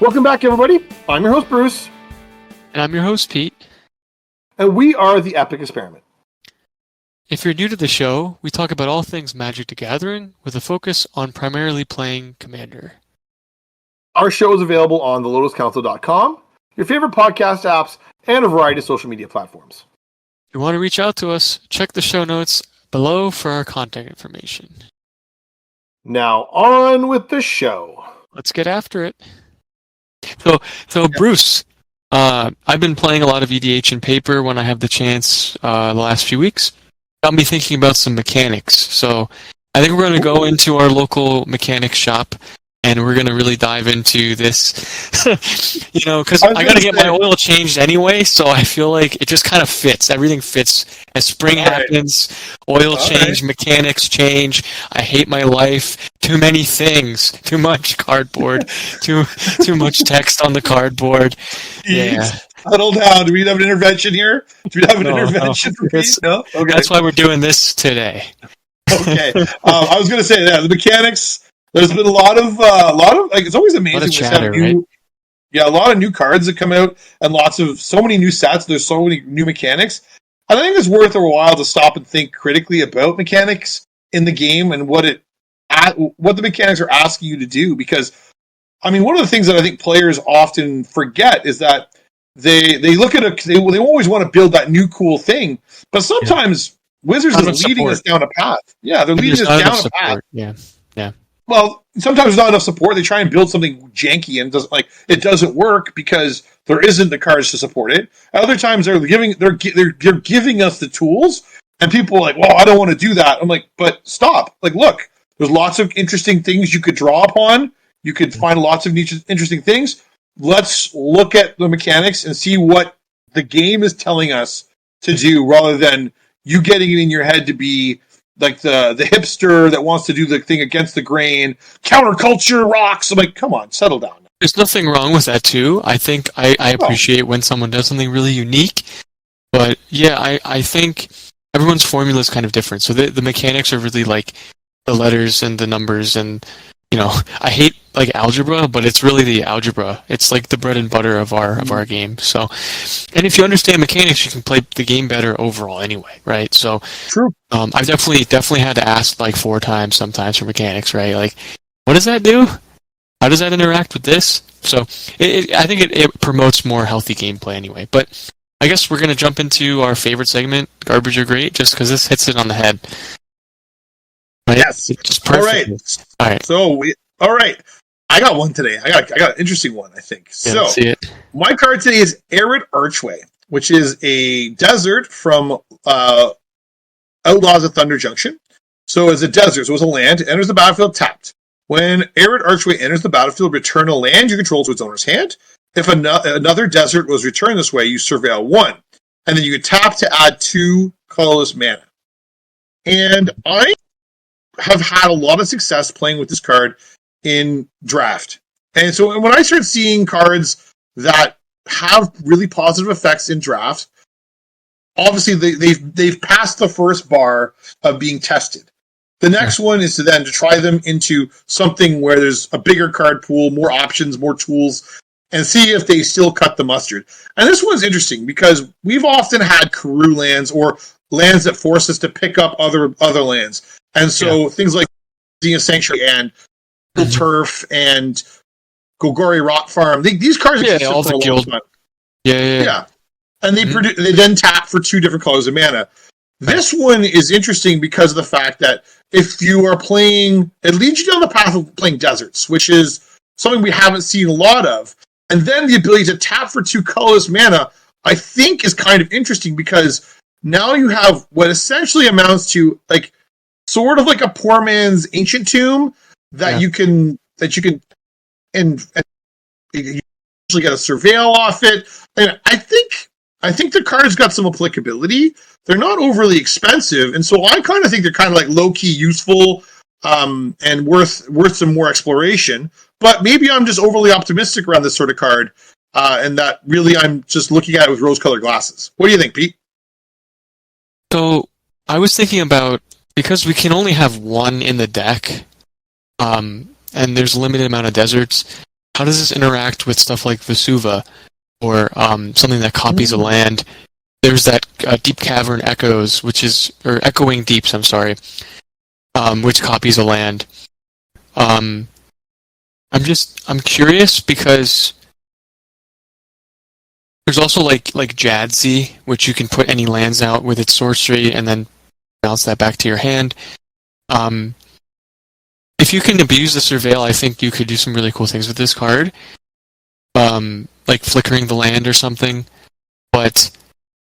Welcome back, everybody. I'm your host, Bruce. And I'm your host, Pete. And we are The Epic Experiment. If you're new to the show, we talk about all things Magic the Gathering with a focus on primarily playing Commander. Our show is available on thelotuscouncil.com, your favorite podcast apps, and a variety of social media platforms. If you want to reach out to us, check the show notes below for our contact information. Now, on with the show. Let's get after it. So Bruce, I've been playing a lot of EDH and paper when I have the chance the last few weeks. Got me thinking about some mechanics. So I think we're going to go into our local mechanics shop and we're going to really dive into this, because I got to get my oil changed anyway, so I feel like it just kind of fits. Everything fits. As spring happens, oil change, mechanics change. I hate my life. Too many things. Too much cardboard. too much text on the cardboard. Yeah. Settle down. Do we have an intervention here? Do we have an intervention for Pete? No? Okay. That's why we're doing this today. Okay. I was going to say that the mechanics. There's been a lot of like it's always amazing. A lot of chatter, right? Yeah, a lot of new cards that come out, and so many new sets. There's so many new mechanics. And I think it's worth a while to stop and think critically about mechanics in the game and what the mechanics are asking you to do. Because, I mean, one of the things that I think players often forget is that they look at they always want to build that new cool thing, but sometimes Wizards is leading us down a path. Yeah, they're leading us down a path. Yeah. Well, sometimes there's not enough support. They try and build something janky and it doesn't work because there isn't the cards to support it. Other times they're giving us the tools, and people are like, "Well, I don't want to do that." I'm like, "But stop! Like, look, there's lots of interesting things you could draw upon. You could find lots of interesting things. Let's look at the mechanics and see what the game is telling us to do, rather than you getting it in your head to be." Like the hipster that wants to do the thing against the grain, counterculture rocks. I'm like, come on, settle down. There's nothing wrong with that too. I think I appreciate when someone does something really unique. But yeah, I think everyone's formula is kind of different. So the mechanics are really like the letters and the numbers, and I hate like algebra, but it's really the algebra. It's like the bread and butter of our game. So, and if you understand mechanics, you can play the game better overall anyway, right? So, true. I've definitely had to ask like 4 times sometimes for mechanics, right? Like, what does that do? How does that interact with this? So, I think it promotes more healthy gameplay anyway. But I guess we're gonna jump into our favorite segment, Garbage or Great, just because this hits it on the head. Right? Yes. Just perfect. All right. So all right. I got one today. I got an interesting one, I think. Yeah, so let's see it. My card today is Arid Archway, which is a desert from Outlaws of Thunder Junction. So it's a desert. So it's a land. It enters the battlefield tapped. When Arid Archway enters the battlefield, return a land you control to its owner's hand. If another desert was returned this way, you surveil 1. And then you can tap to add 2 colorless mana. And I have had a lot of success playing with this card in draft. And so when I start seeing cards that have really positive effects in draft, obviously they've passed the first bar of being tested. The next one is to try them into something where there's a bigger card pool, more options, more tools, and see if they still cut the mustard. And this one's interesting because we've often had Karoo lands or lands that force us to pick up other lands. And so things like Xenia Sanctuary and Turf and Golgari Rock Farm, these cards exist all for the a long guild. time. Yeah. And they then tap for 2 different colors of mana. This one is interesting because of the fact that if you are playing, it leads you down the path of playing deserts, which is something we haven't seen a lot of. And then the ability to tap for 2 colorless mana, I think, is kind of interesting because now you have what essentially amounts to like sort of like a poor man's ancient tomb that you can and you usually get a surveil off it. And I think the card's got some applicability. They're not overly expensive, and so I kind of think they're kind of like low key useful and worth some more exploration. But maybe I'm just overly optimistic around this sort of card, and that really I'm just looking at it with rose-colored glasses. What do you think, Pete? So I was thinking about, because we can only have one in the deck, and there's a limited amount of deserts, how does this interact with stuff like Vesuva or something that copies a land? There's that Deep Cavern Echoes, or Echoing Deeps, I'm sorry, which copies a land. I'm curious because there's also like Jadzi, which you can put any lands out with its sorcery and then bounce that back to your hand. If you can abuse the Surveil, I think you could do some really cool things with this card. Like flickering the land or something. But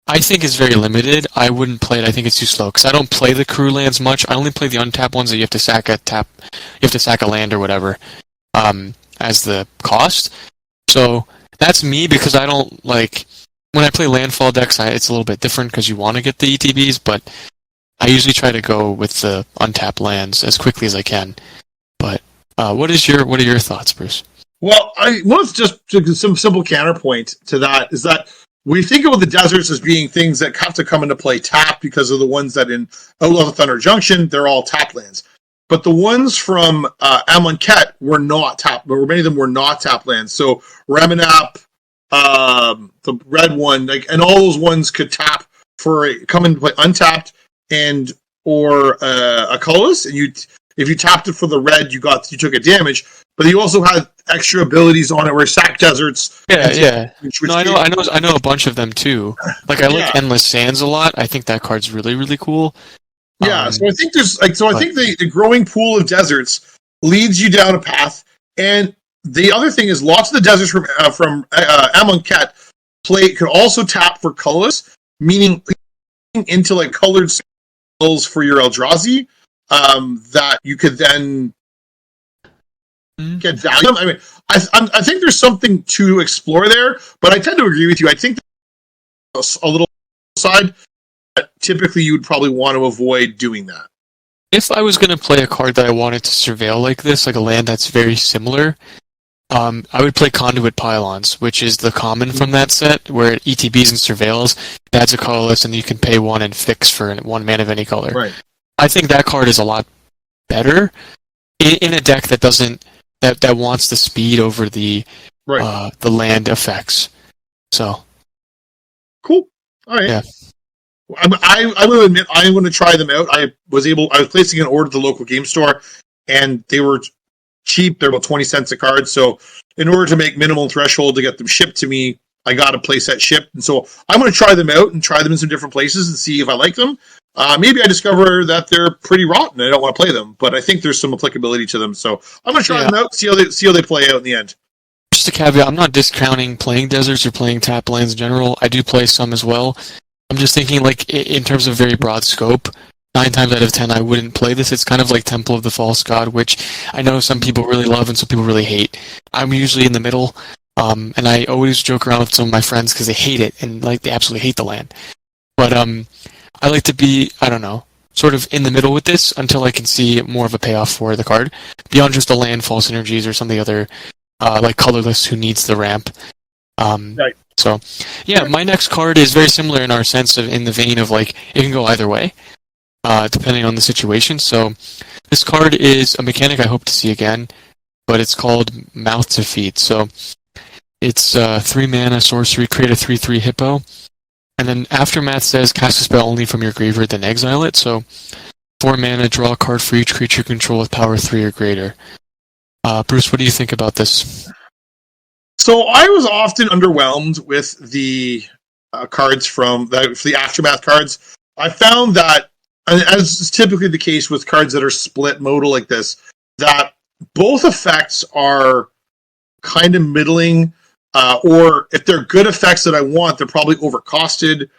I think it's very limited. I wouldn't play it. I think it's too slow because I don't play the crew lands much. I only play the untapped ones that you have to sack a land or whatever as the cost. So that's me because I don't like when I play landfall decks. It's a little bit different because you want to get the ETBs, but I usually try to go with the untapped lands as quickly as I can. But what are your thoughts, Bruce? Well, just some simple counterpoint to that is that we think about the deserts as being things that have to come into play tapped because of the ones that in Outlaws of Thunder Junction, they're all tap lands. But the ones from Amonkhet were not tap, but many of them were not tap lands. So Ramanap, the red one, and all those ones could tap come into play untapped or a colorless, and if you tapped it for the red, you took a damage. But you also had extra abilities on it where sack deserts. Yeah. I know a bunch of them too. Like I like Endless Sands a lot. I think that card's really, really cool. Yeah, so I think the growing pool of deserts leads you down a path. And the other thing is lots of the deserts from Amonkhet could also tap for colorless, meaning into like colored spells for your Eldrazi that you could then get value. I mean, I think there's something to explore there, but I tend to agree with you. I think a little side. Typically, you would probably want to avoid doing that. If I was going to play a card that I wanted to surveil like this, like a land that's very similar, I would play Conduit Pylons, which is the common from that set, where it ETBs and surveils, adds a colorless, and you can pay 1 and fix for 1 mana of any color. Right. I think that card is a lot better in a deck that wants the speed over the land effects. So cool. All right. Yeah. I will admit I'm going to try them out. I was placing an order at the local game store, and they were cheap. They're about 20 cents a card. So in order to make minimum threshold to get them shipped to me, I got a playset shipped. And so I'm going to try them out and try them in some different places and see if I like them. Maybe I discover that they're pretty rotten and I don't want to play them, but I think there's some applicability to them. So I'm going to try them out, see how they play out in the end. Just a caveat, I'm not discounting playing deserts or playing tap lands in general. I do play some as well. I'm just thinking, like, in terms of very broad scope, 9 times out of 10 I wouldn't play this. It's kind of like Temple of the False God, which I know some people really love and some people really hate. I'm usually in the middle, and I always joke around with some of my friends because they hate it, and like they absolutely hate the land. But I like to be, I don't know, sort of in the middle with this until I can see more of a payoff for the card, beyond just the landfall synergies or some of the other, like colorless who needs the ramp. Right. So, yeah, my next card is very similar in our sense of in the vein of like it can go either way, depending on the situation. So, this card is a mechanic I hope to see again, but it's called Mouth to Feed. So, it's 3 mana sorcery, create a 3/3 hippo, and then Aftermath says cast a spell only from your graveyard, then exile it. So, 4 mana, draw a card for each creature you control with power 3 or greater. Bruce, what do you think about this? So I was often underwhelmed with the cards for the Aftermath cards. I found that, as is typically the case with cards that are split modal like this, that both effects are kind of middling, or if they're good effects that I want, they're probably overcosted.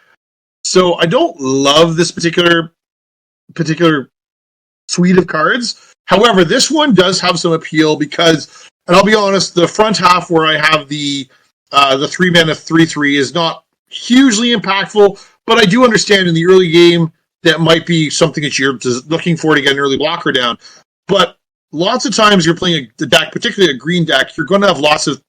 So I don't love this particular suite of cards. However, this one does have some appeal because, and I'll be honest, the front half where I have the 3 mana 3/3 is not hugely impactful, but I do understand in the early game that might be something that you're looking for to get an early blocker down. But lots of times you're playing the deck, particularly a green deck, you're going to have lots of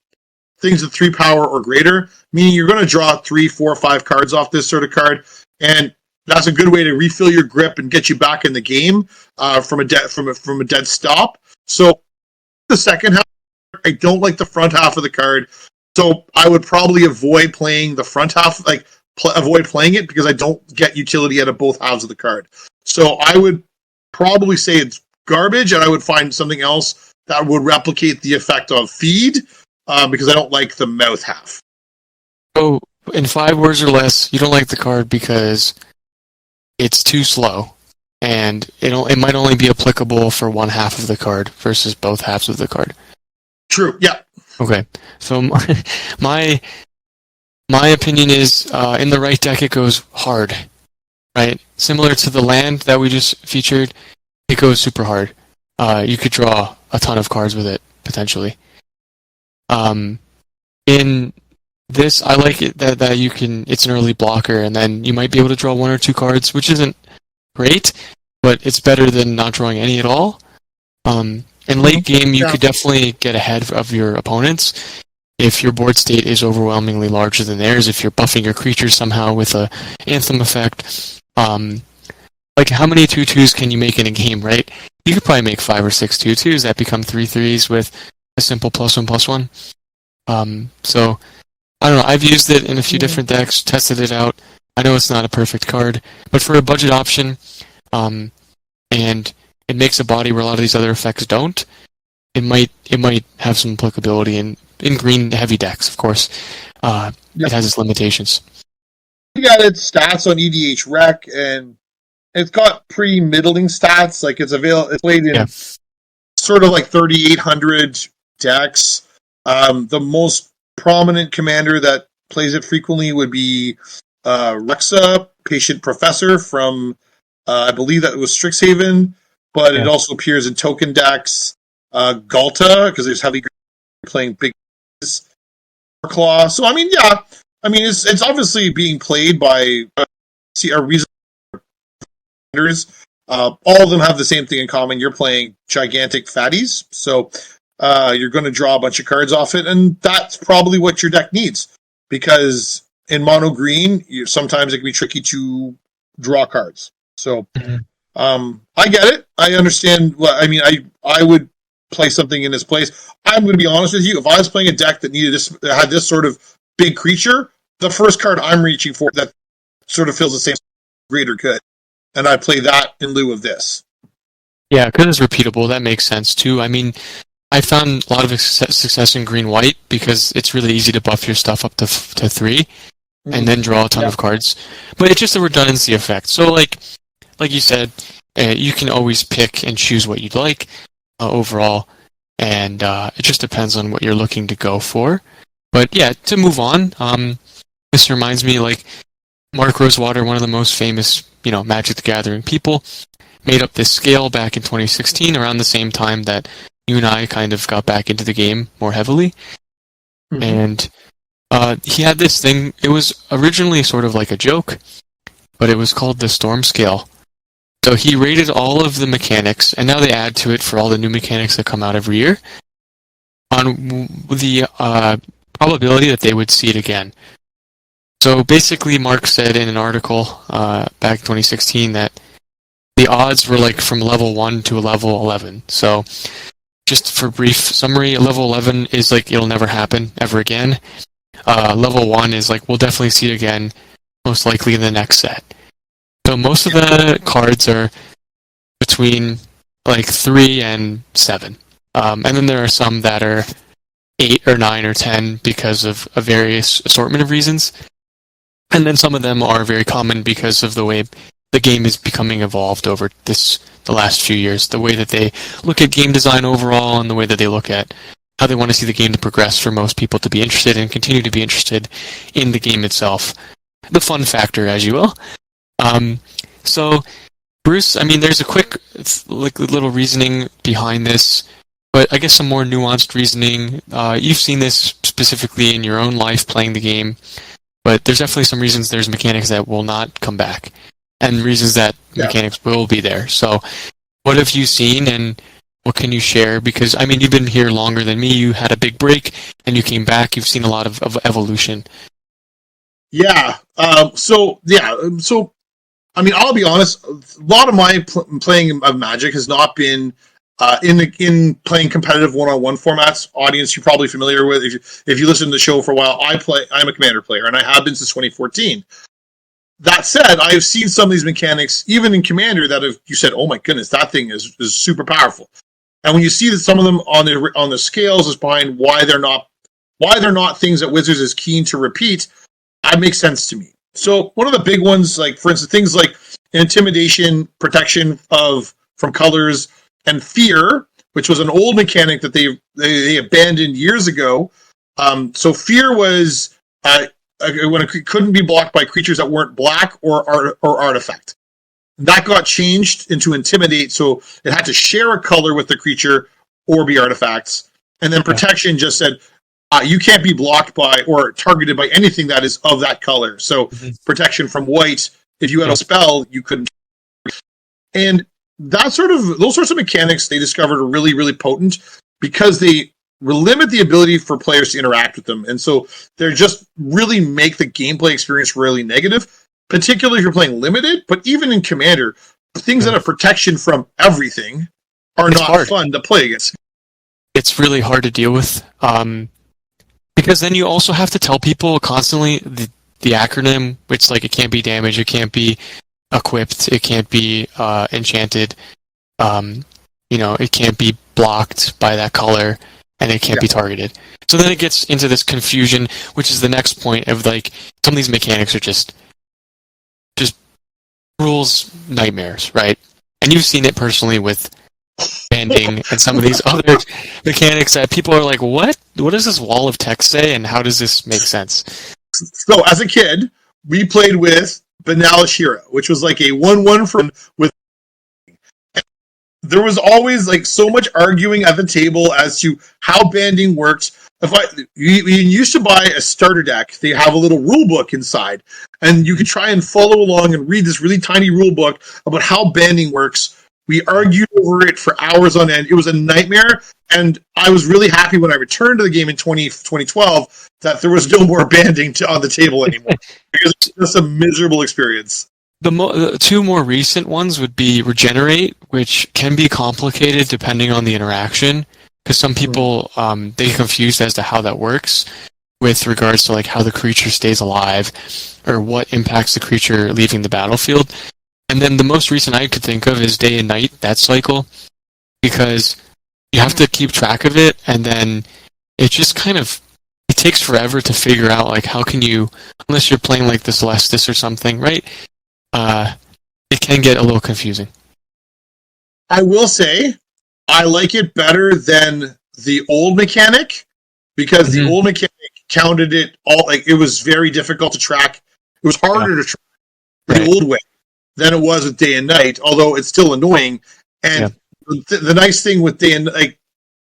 things with 3 power or greater, meaning you're going to draw 3, 4, 5 cards off this sort of card, and that's a good way to refill your grip and get you back in the game from a dead stop. So the second half I don't like the front half of the card, so I would probably avoid playing the front half, like avoid playing it because I don't get utility out of both halves of the card. So I would probably say it's garbage, and I would find something else that would replicate the effect of feed, because I don't like the mouth half. So, in 5 words or less, you don't like the card because it's too slow, and it might only be applicable for one half of the card versus both halves of the card. True. Yeah. Okay. So my opinion is, in the right deck, it goes hard, right? Similar to the land that we just featured, it goes super hard. You could draw a ton of cards with it, potentially. In this, I like it that you can, it's an early blocker, and then you might be able to draw 1 or 2 cards, which isn't great, but it's better than not drawing any at all. In late game, you could definitely get ahead of your opponents if your board state is overwhelmingly larger than theirs, if you're buffing your creatures somehow with a Anthem effect. Like, how many 2/2s can you make in a game, right? You could probably make 5 or 6 2/2s that become 3/3s with a simple +1/+1. So, I don't know, I've used it in a few different decks, tested it out. I know it's not a perfect card, but for a budget option, and it makes a body where a lot of these other effects don't, it might have some applicability in green heavy decks, of course. It has its limitations. You got its stats on EDH Rec, and it's got pretty middling stats. Like it's played in sort of like 3,800 decks. The most prominent commander that plays it frequently would be Rexa, Patient Professor from I believe that was Strixhaven, but it also appears in token decks. Galta, because there's heavy playing big Claw. So it's obviously being played by a reasonable commanders. All of them have the same thing in common. You're playing gigantic fatties, so you're going to draw a bunch of cards off it, and that's probably what your deck needs. Because in mono green, sometimes it can be tricky to draw cards. So I get it. I understand. I would play something in this place. I'm going to be honest with you. If I was playing a deck that had this sort of big creature, the first card I'm reaching for that sort of feels the same greater good, and I play that in lieu of this. Yeah, because it's repeatable. That makes sense too. I mean, I found a lot of success in green-white because it's really easy to buff your stuff up to 3 and then draw a ton of cards. But it's just a redundancy effect. So, like you said, you can always pick and choose what you'd like overall, and it just depends on what you're looking to go for. But yeah, to move on, this reminds me, like, Mark Rosewater, one of the most famous, Magic the Gathering people, made up this scale back in 2016, around the same time that you and I kind of got back into the game more heavily. And he had this thing. It was originally sort of like a joke, but it was called the Storm Scale. So he rated all of the mechanics, and now they add to it for all the new mechanics that come out every year, on the probability that they would see it again. So basically, Mark said in an article back in 2016 that the odds were like from level 1 to a level 11. So just for brief summary, level 11 is like it'll never happen ever again. Level 1 is like we'll definitely see it again, most likely in the next set. So most of the cards are between like 3 and 7. And then there are some that are 8 or 9 or 10 because of a various assortment of reasons. And then some of them are very common because of the way the game is becoming evolved over the last few years. The way that they look at game design overall, and the way that they look at how they want to see the game to progress for most people to be interested and continue to be interested in the game itself. The fun factor, as you will. So, Bruce, there's a quick little reasoning behind this, but I guess some more nuanced reasoning. You've seen this specifically in your own life playing the game, but there's definitely some reasons there's mechanics that will not come back, and reasons that mechanics will be there. So, what have you seen, and what can you share? Because, you've been here longer than me. You had a big break, and you came back. You've seen a lot of evolution. Yeah. I'll be honest. A lot of my playing of Magic has not been in playing competitive one-on-one formats. Audience you're probably familiar with if you listen to the show for a while. I'm a Commander player, and I have been since 2014. That said, I have seen some of these mechanics, even in Commander, that have you said, "Oh my goodness, that thing is super powerful." And when you see that some of them on the scales is behind why they're not things that Wizards is keen to repeat, that makes sense to me. So one of the big ones, like for instance, things like intimidation, protection from colors, and fear, which was an old mechanic that they abandoned years ago. So fear was when it couldn't be blocked by creatures that weren't black or artifact. That got changed into intimidate, so it had to share a color with the creature or be artifacts. And then protection just said you can't be blocked by or targeted by anything that is of that color. So protection from white, if you had a spell, you couldn't. And those sorts of mechanics they discovered are really, really potent because they limit the ability for players to interact with them. And so they're just really make the gameplay experience really negative, particularly if you're playing limited. But even in Commander, things that have protection from everything are not fun to play against. It's really hard to deal with because then you also have to tell people constantly the acronym, which like it can't be damaged, it can't be equipped, it can't be enchanted, it can't be blocked by that color, and it can't be targeted. So then it gets into this confusion, which is the next point of like some of these mechanics are just rules nightmares, right? And you've seen it personally with banding and some of these other mechanics that people are like, what does this wall of text say, and how does this make sense? So as a kid, we played with Banalish Hero, which was like a 1/1 from with. There was always like so much arguing at the table as to how banding worked. You used to buy a starter deck, they have a little rule book inside, and you could try and follow along and read this really tiny rule book about how banding works. We argued over it for hours on end. It was a nightmare, and I was really happy when I returned to the game in 2012 that there was no more banding on the table anymore. Because it was just a miserable experience. The two more recent ones would be Regenerate, which can be complicated depending on the interaction, because some people they get confused as to how that works with regards to like how the creature stays alive or what impacts the creature leaving the battlefield. And then the most recent I could think of is Day and Night, that cycle, because you have to keep track of it, and then it just kind of it takes forever to figure out like how can you, unless you're playing like the Celestis or something, right? It can get a little confusing. I will say I like it better than the old mechanic because the old mechanic counted it all like it was very difficult to track. It was harder to track the old way than it was with Day and Night, although it's still annoying. And the nice thing with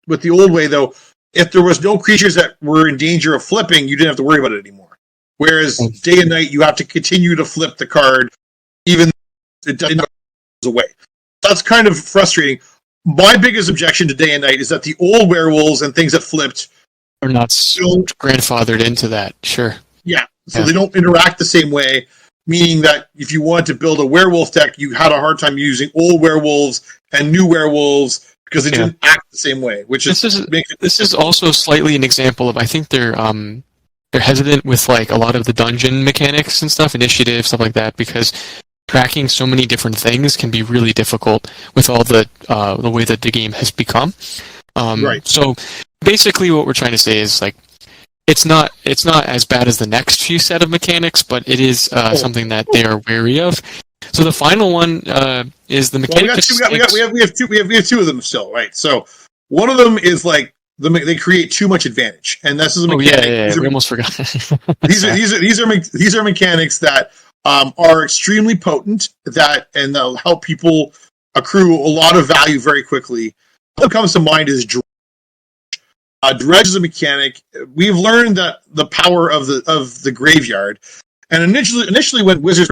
with the old way though, if there was no creatures that were in danger of flipping, you didn't have to worry about it anymore. Whereas Day and Night, you have to continue to flip the card, even it doesn't go away. That's kind of frustrating. My biggest objection to Day and Night is that the old werewolves and things that flipped are not grandfathered into that. Sure. Yeah. So they don't interact the same way, meaning that if you want to build a werewolf deck, you had a hard time using old werewolves and new werewolves because they didn't act the same way. This is also slightly an example of I think they're hesitant with like a lot of the dungeon mechanics and stuff, initiative, stuff like that, because tracking so many different things can be really difficult with all the way that the game has become. Right. So basically, what we're trying to say is like it's not as bad as the next few set of mechanics, but it is something that they are wary of. So the final one is the mechanic. We have two of them still, right? So one of them is like they create too much advantage, and this is a mechanic. We almost forgot. these are mechanics that are extremely potent and they'll help people accrue a lot of value very quickly. What comes to mind is Dredge. Dredge is a mechanic. We've learned that the power of the graveyard, and initially when Wizards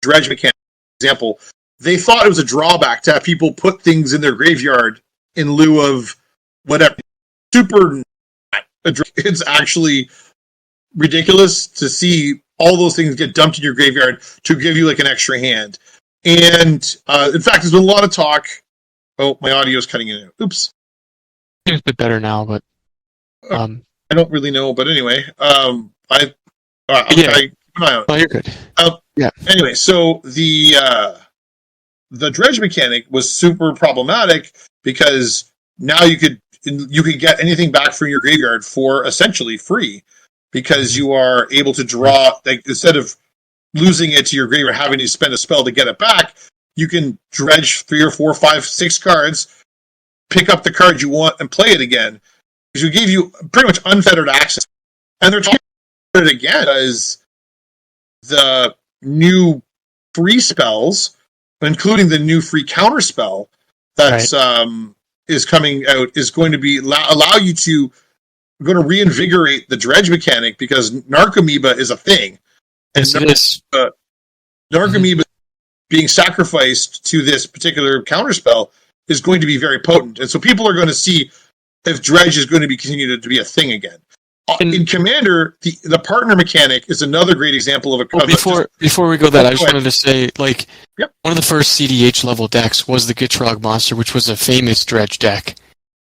Dredge mechanic, for example, they thought it was a drawback to have people put things in their graveyard in lieu of whatever. It's actually ridiculous to see all those things get dumped in your graveyard to give you like an extra hand. And in fact, there's been a lot of talk Oh, my audio is cutting in and out. Oops. It's a bit better now, but I don't really know, but anyway, I'll Yeah. keep an eye on it. oh, you're good. Yeah. Anyway, so the dredge mechanic was super problematic because now you could get anything back from your graveyard for essentially free because you are able to draw, like, instead of losing it to your graveyard, having to spend a spell to get it back, you can dredge 3 or 4, 5, 6 cards, pick up the card you want, and play it again. Because we gave you pretty much unfettered access. And they're talking about it again as the new free spells, including the new free counter spell that's is coming out, is going to be allow you to going to reinvigorate the dredge mechanic because Narcomoeba is a thing. And Narcomoeba being sacrificed to this particular counterspell is going to be very potent. And so people are going to see if dredge is going to be continued to be a thing again. In Commander, the partner mechanic is another great example of a... Before we go that, I just wanted to say, like, one of the first CDH level decks was the Gitrog monster, which was a famous dredge deck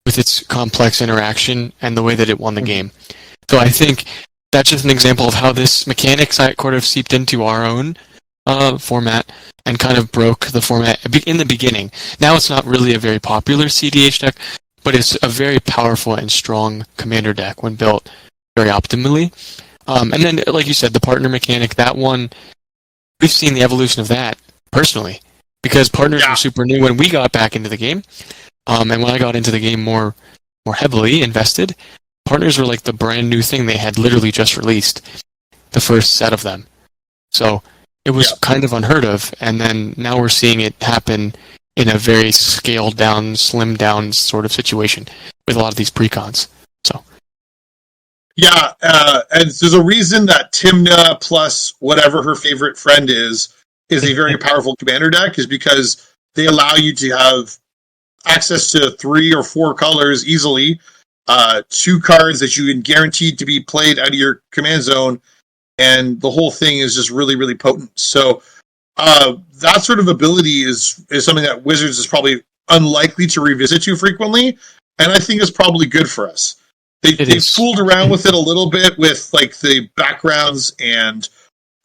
with its complex interaction and the way that it won the game. So I think that's just an example of how this mechanic sort of seeped into our own format and kind of broke the format in the beginning. Now it's not really a very popular CDH deck, but it's a very powerful and strong commander deck when built very optimally. And then, like you said, the partner mechanic, that one, we've seen the evolution of that personally, because partners were super new when we got back into the game. And when I got into the game more heavily invested, partners were like the brand new thing they had literally just released, the first set of them. So it was kind of unheard of, and then now we're seeing it happen in a very scaled down, slimmed down sort of situation with a lot of these precons. So, and there's a reason that Timna plus whatever her favorite friend is a very powerful commander deck, is because they allow you to have access to 3 or 4 colors easily, 2 cards that you can guaranteed to be played out of your command zone, and the whole thing is just really, really potent. So that sort of ability is something that Wizards is probably unlikely to revisit too frequently, and I think is probably good for us. They fooled around with it a little bit with like the backgrounds and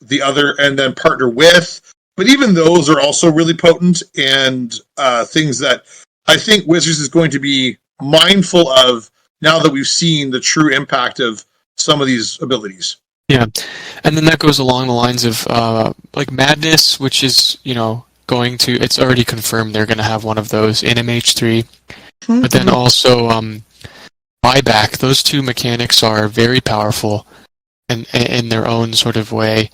the other, and then partner with, but even those are also really potent and things that I think Wizards is going to be mindful of now that we've seen the true impact of some of these abilities. Yeah, and then that goes along the lines of like Madness, which is, it's already confirmed they're going to have one of those in MH3. But then also Buyback. Those two mechanics are very powerful and in their own sort of way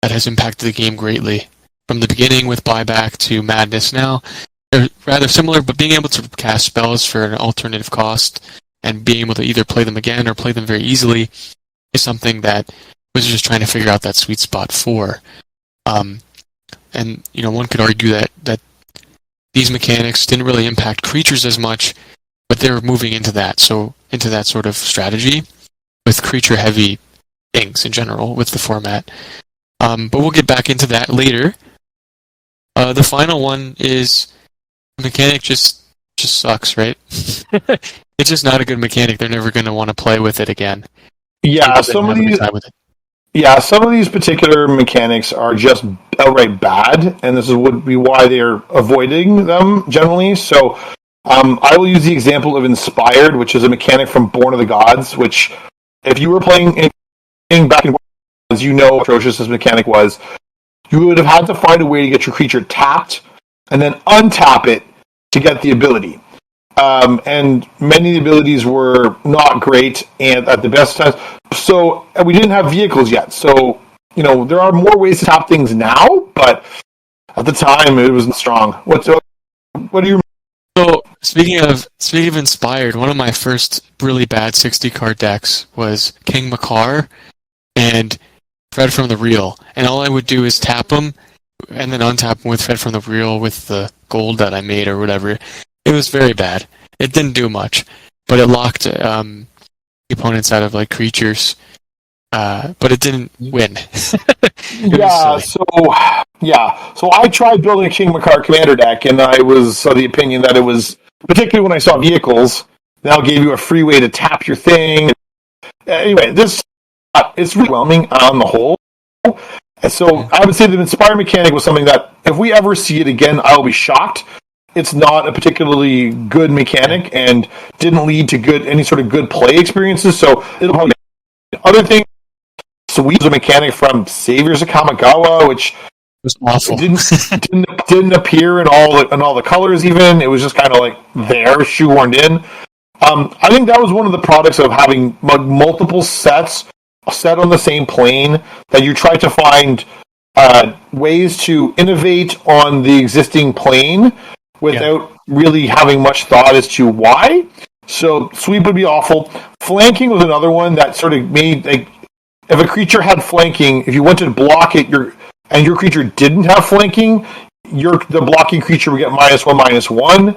that has impacted the game greatly. From the beginning with Buyback to Madness now, they're rather similar, but being able to cast spells for an alternative cost and being able to either play them again or play them very easily is something that Wizards is trying to figure out that sweet spot for. And, one could argue that these mechanics didn't really impact creatures as much, but they're moving into that sort of strategy with creature-heavy things in general with the format. But we'll get back into that later. The final one is the mechanic just sucks, right? It's just not a good mechanic. They're never going to want to play with it again. Yeah, some of these particular mechanics are just outright bad, and this would be why they're avoiding them generally. So I will use the example of Inspired, which is a mechanic from Born of the Gods, which if you were playing back in, as you know, atrocious this mechanic was, you would have had to find a way to get your creature tapped and then untap it to get the ability. And many of the abilities were not great and at the best times. So we didn't have vehicles yet. So, there are more ways to tap things now, but at the time it wasn't strong. What do you... So speaking of Inspired, one of my first really bad 60-card decks was King Makar and Fred from the Real. And all I would do is tap them and then untap them with Fred from the Real with the gold that I made or whatever. It was very bad. It didn't do much, but it locked opponents out of like creatures. But it didn't win. So Yeah, so I tried building a King Makar commander deck, and I was of the opinion that it was, particularly when I saw vehicles, now gave you a free way to tap your thing. Anyway, this it's overwhelming on the whole. And so I would say the Inspire mechanic was something that if we ever see it again, I'll be shocked. It's not a particularly good mechanic and didn't lead to any sort of good play experiences. So it'll probably other thing. Sweep a mechanic from Saviors of Kamigawa, which was awful. didn't appear in all the colors. Even it was just kind of like there shoehorned in. I think that was one of the products of having multiple sets set on the same plane, that you try to find ways to innovate on the existing plane without really having much thought as to why. So sweep would be awful. Flanking was another one that sort of made, like, if a creature had flanking, if you went to block it, and your creature didn't have flanking, the blocking creature would get -1/-1.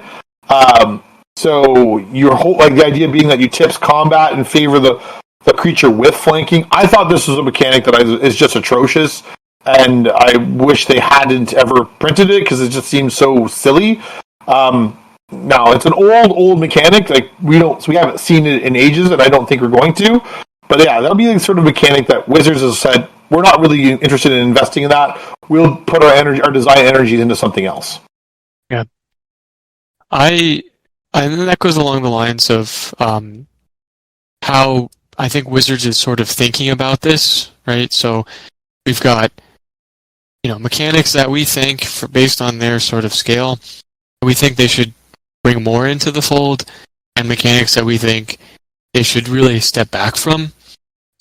So your whole, like, the idea being that you tips combat in favor of the creature with flanking. I thought this was a mechanic that is just atrocious, and I wish they hadn't ever printed it because it just seems so silly. Now it's an old mechanic. Like we haven't seen it in ages, and I don't think we're going to. But yeah, that'll be the sort of mechanic that Wizards has said we're not really interested in investing in that. We'll put our design energies into something else. Yeah, and that goes along the lines of how I think Wizards is sort of thinking about this, right? So we've got, mechanics that we think, based on their sort of scale, we think they should bring more into the fold, and mechanics that we think they should really step back from.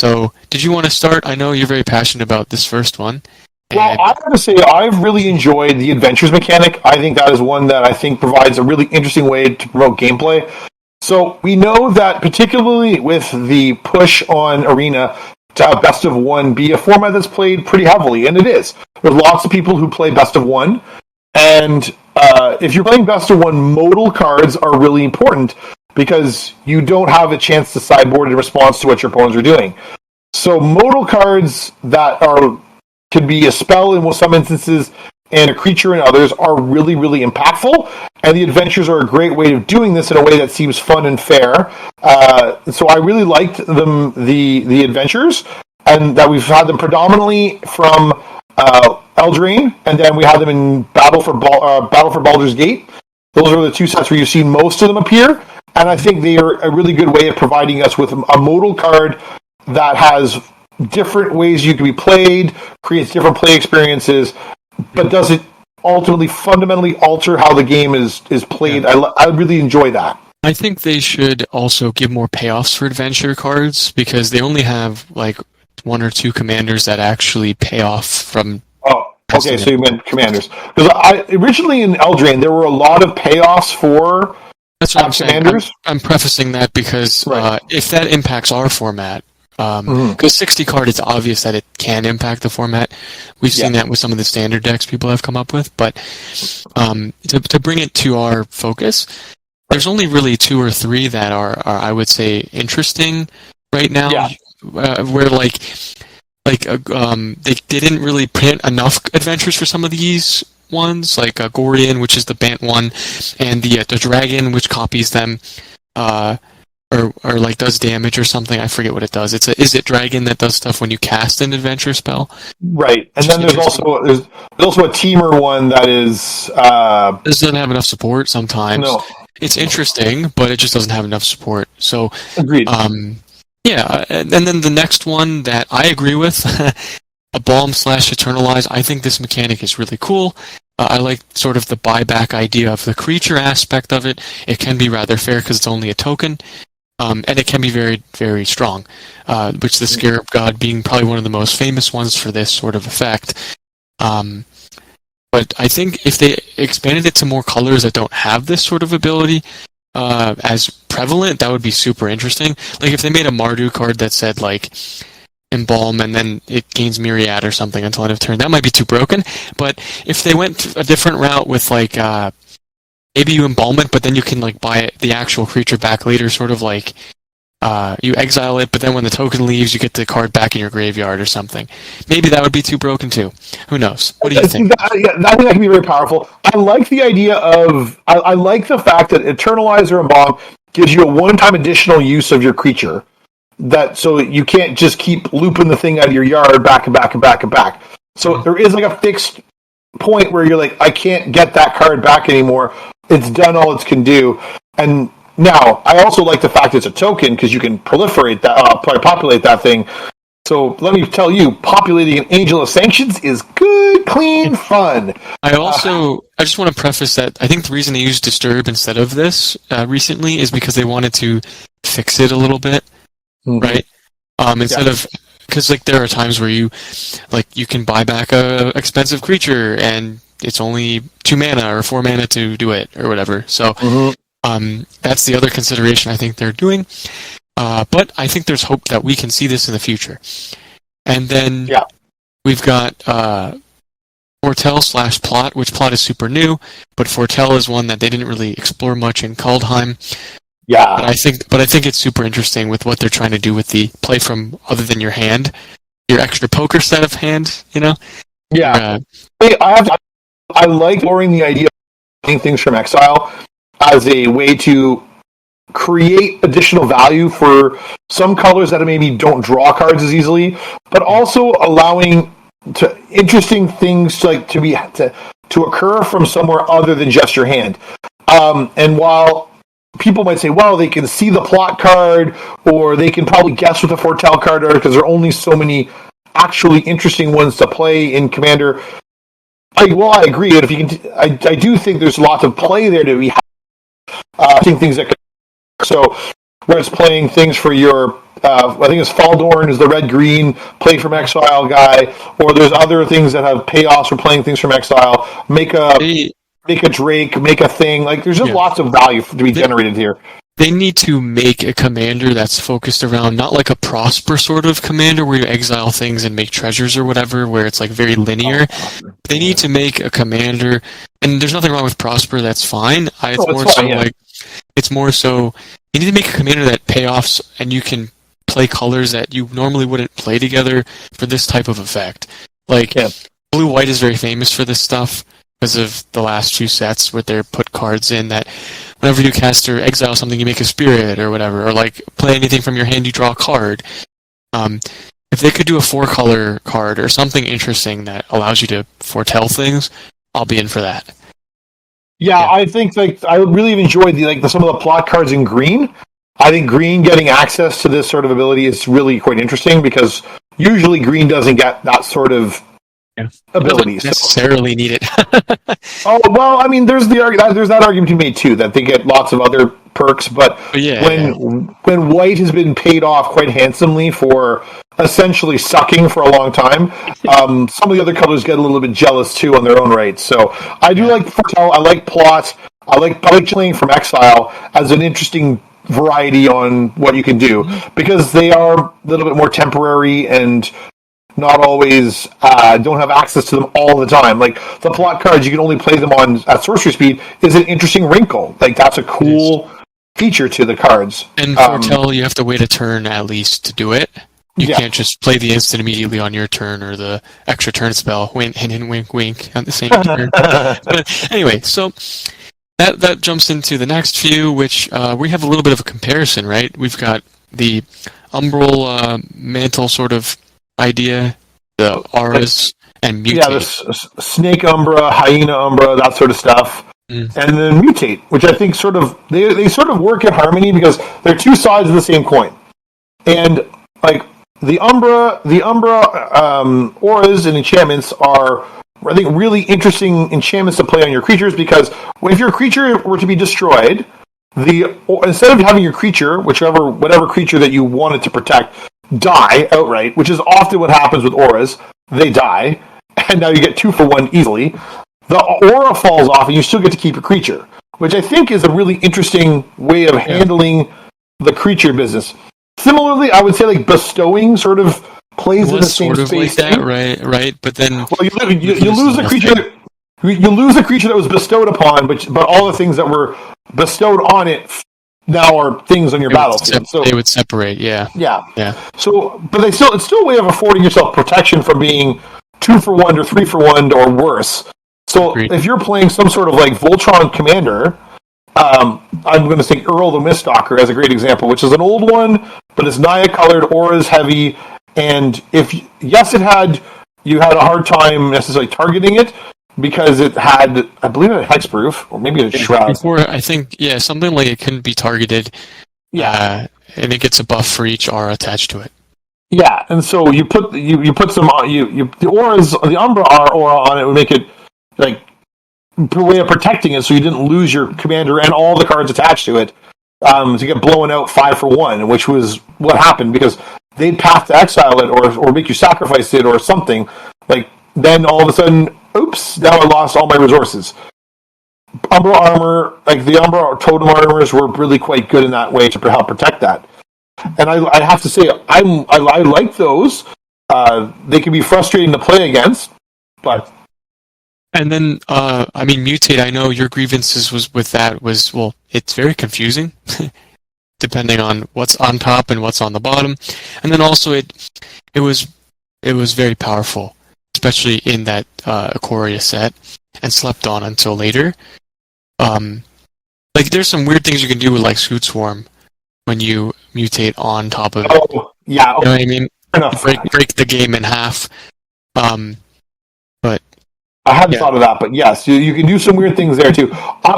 So, did you want to start? I know you're very passionate about this first one. Well, I have to say, I've really enjoyed the Adventures mechanic. I think that is one that I think provides a really interesting way to promote gameplay. So we know that particularly with the push on Arena to have Best of One be a format that's played pretty heavily, and it is. There's lots of people who play Best of One, and if you're playing Best of One, modal cards are really important because you don't have a chance to sideboard in response to what your opponents are doing. So modal cards that could be a spell in some instances and a creature in others are really, really impactful, and the adventures are a great way of doing this in a way that seems fun and fair. So I really liked the adventures, and that we've had them predominantly from Eldraine, and then we had them in Battle for Baldur's Gate. Those are the two sets where you've seen most of them appear, and I think they are a really good way of providing us with a modal card that has different ways you can be played, creates different play experiences, but does it ultimately fundamentally alter how the game is played? Yeah. I really enjoy that. I think they should also give more payoffs for adventure cards because they only have like one or two commanders that actually pay off from. Oh, okay. So you meant commanders? Because originally in Eldraine there were a lot of payoffs for. That's what I'm saying. I'm prefacing that because if that impacts our format. Because 60 card, it's obvious that it can impact the format. We've seen that with some of the standard decks people have come up with, but to bring it to our focus, there's only really two or three that are I would say interesting right now. Yeah. Where they didn't really print enough adventures for some of these ones, like Gorian, which is the Bant one, and the dragon, which copies them. Or like does damage or something. I forget what it does. Is it dragon that does stuff when you cast an adventure spell? Right, and then there's also a teamer one that is this doesn't have enough support sometimes. No, it's interesting, but it just doesn't have enough support. So agreed. Yeah, and then the next one that I agree with, a Balm/Eternalize. I think this mechanic is really cool. I like sort of the buyback idea of the creature aspect of it. It can be rather fair because it's only a token. And it can be very, very strong, which the Scarab God being probably one of the most famous ones for this sort of effect. But I think if they expanded it to more colors that don't have this sort of ability as prevalent, that would be super interesting. Like if they made a Mardu card that said like Embalm and then it gains Myriad or something until end of turn, that might be too broken. But if they went a different route with like maybe you embalm it, but then you can like buy the actual creature back later, sort of like you exile it, but then when the token leaves, you get the card back in your graveyard or something. Maybe that would be too broken too. Who knows? What do you think? I think that can be very powerful. I like the idea of. I like the fact that Eternalizer and Bomb gives you a one-time additional use of your creature. That so you can't just keep looping the thing out of your yard back and back and back and back. So there is like a fixed point where you're like, I can't get that card back anymore. It's done all it can do. And now, I also like the fact it's a token because you can proliferate that, populate that thing. So let me tell you, populating an Angel of Sanctions is good, clean fun. I just want to preface that I think the reason they used Disturb instead of this recently is because they wanted to fix it a little bit, right? Instead of because like there are times where you can buy back a expensive creature and it's only 2 mana or 4 mana to do it or whatever. So that's the other consideration I think they're doing. But I think there's hope that we can see this in the future. And then we've got Foretell/Plot, which Plot is super new, but Foretell is one that they didn't really explore much in Kaldheim. Yeah. But I think it's super interesting with what they're trying to do with the play from other than your hand, your extra poker set of hand, you know? Yeah. I like exploring the idea of playing things from exile as a way to create additional value for some colors that maybe don't draw cards as easily, but also allowing interesting things to occur from somewhere other than just your hand. And while people might say, well, they can see the Plot card, or they can probably guess what the Foretell card are because there are only so many actually interesting ones to play in Commander. I agree. If you can, I do think there's lots of play there to be things that. So, where it's playing things for your, I think it's Faldorn is the red-green play from exile guy, or there's other things that have payoffs for playing things from exile. Make a Drake, make a thing. Like there's just lots of value to be generated here. They need to make a commander that's focused around not like a Prosper sort of commander where you exile things and make treasures or whatever, where it's like very linear. They need to make a commander, and there's nothing wrong with Prosper. That's fine. It's more so you need to make a commander that payoffs and you can play colors that you normally wouldn't play together for this type of effect. Like blue-white is very famous for this stuff because of the last few sets where they put cards in that whenever you cast or exile something, you make a spirit or whatever, or like play anything from your hand, you draw a card. If they could do a 4-color card or something interesting that allows you to foretell things, I'll be in for that. Yeah, I think I really enjoyed some of the Plot cards in green. I think green getting access to this sort of ability is really quite interesting because usually green doesn't get that sort of ability. Doesn't necessarily need it. There's that argument to be made too that they get lots of other perks, but when white has been paid off quite handsomely for essentially sucking for a long time, some of the other colors get a little bit jealous too on their own right. So I do like Foretell, I like Plot, I like playing from exile as an interesting variety on what you can do because they are a little bit more temporary and not always don't have access to them all the time. Like the Plot cards, you can only play them on at sorcery speed is an interesting wrinkle. Like that's a cool feature to the cards. And Foretell, you have to wait a turn at least to do it. You can't just play the instant immediately on your turn or the extra turn spell. Wink, hint, wink, wink on the same turn. But anyway, so that jumps into the next few, which we have a little bit of a comparison, right? We've got the Umbral Mantle sort of idea, the auras, and mutate. Yeah, the Snake Umbra, Hyena Umbra, that sort of stuff. And then mutate, which I think sort of they sort of work in harmony because they're two sides of the same coin. And like the Umbra auras and enchantments are, I think, really interesting enchantments to play on your creatures because if your creature were to be destroyed, instead of having your creature, whatever creature that you wanted to protect, die outright, which is often what happens with auras, they die, and now you get 2 for 1 easily. The aura falls off, and you still get to keep your creature, which I think is a really interesting way of handling the creature business. Similarly, I would say like bestowing sort of plays in the same sort of space. Like that, right? But then you lose the creature. You lose the creature that was bestowed upon, but all the things that were bestowed on it now are things on your battlefield. So they would separate, yeah. So, but it's still a way of affording yourself protection from being 2-for-1 or 3-for-1 or worse. So Agreed. if you're playing some sort of like Voltron commander, I'm going to say Earl the Miststalker as a great example, which is an old one, but it's Naya colored, auras heavy, and you had a hard time necessarily targeting it because it had, I believe, a hexproof or maybe a shroud. Before, I think, something like it couldn't be targeted. And it gets a buff for each aura attached to it. Yeah, and so you put some the auras, the Umbra aura on it would make it like a way of protecting it, so you didn't lose your commander and all the cards attached to it to get blown out 5-for-1, which was what happened because they'd path to exile it or make you sacrifice it or something. Like then all of a sudden, oops! Now I lost all my resources. Umbra armor, like the Umbra totem armors, were really quite good in that way to help protect that. And I have to say, I like those. They can be frustrating to play against, but. And then, Mutate, I know your grievances was it's very confusing, depending on what's on top and what's on the bottom. And then also it was very powerful, especially in that Ikoria set, and slept on until later. There's some weird things you can do with like Scoot Swarm when you mutate on top of it. Oh, yeah. You know what I mean? Break the game in half. But I hadn't thought of that, but yes, you can do some weird things there too.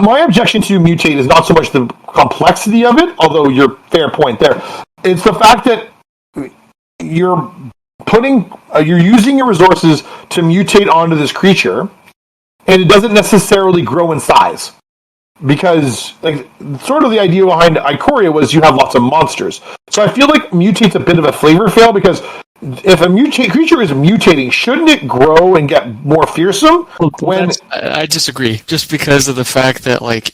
My objection to mutate is not so much the complexity of it, although you're fair point there. It's the fact that you're using your resources to mutate onto this creature, and it doesn't necessarily grow in size. Because, like, sort of the idea behind Ikoria was you have lots of monsters. So I feel like mutate's a bit of a flavor fail because if a creature is mutating, shouldn't it grow and get more fearsome? I disagree, just because of the fact that like